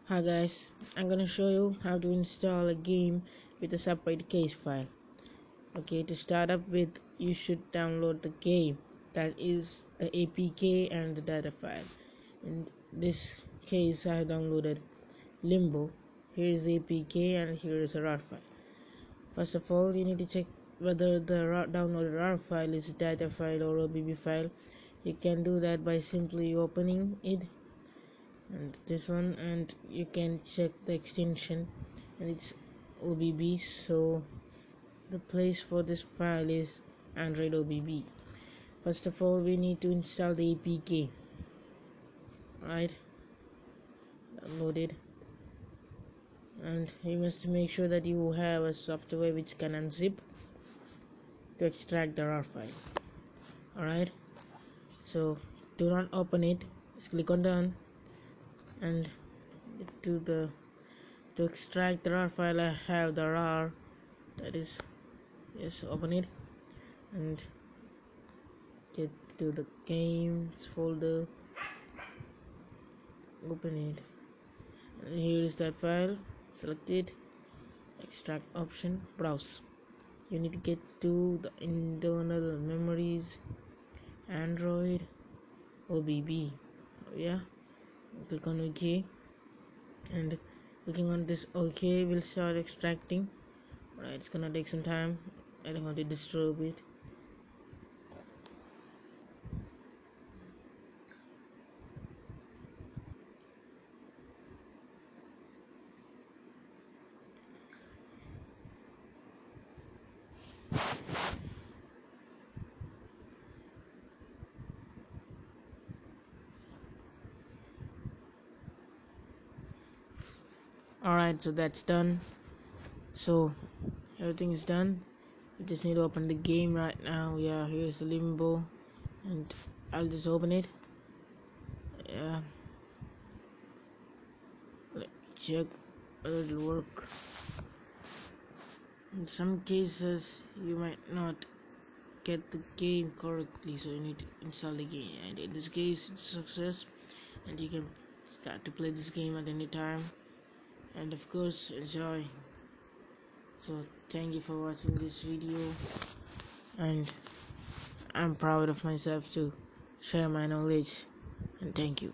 Hi guys, I'm gonna show you how to install a game with a separate case file. Okay, to start up with, you should download the game, that is the APK and the data file. In this case, I downloaded Limbo. Here is the APK and here is a RAR file. First of all, you need to check whether the downloaded RAR file is a data file or a OBB file. You can do that by simply opening it and this one, and you can check the extension, and it's OBB. So the place for this file is androidgames. First of all, we need to install the APK. Right, download it, and you must make sure that you have a software which can unzip to extract the RAR file. Alright, so do not open it, just click on done, and to extract the RAR file, I have the RAR, that is, just open it and get to the games folder, open it, and here is that file. Select it, extract option, browse. You need to get to the internal memories, Android OBB. Yeah, click on OK, and clicking on this OK will start extracting. Right, it's gonna take some time. I don't want to disturb it. Alright, so that's done. So everything is done. We just need to open the game right now. Yeah, here's the Limbo, and I'll just open it. Yeah, let me check whether it'll work. In some cases you might not get the game correctly, so you need to install the game, and in this case it's a success, and you can start to play this game at any time, and of course enjoy. So thank you for watching this video, and I'm proud of myself to share my knowledge, and thank you.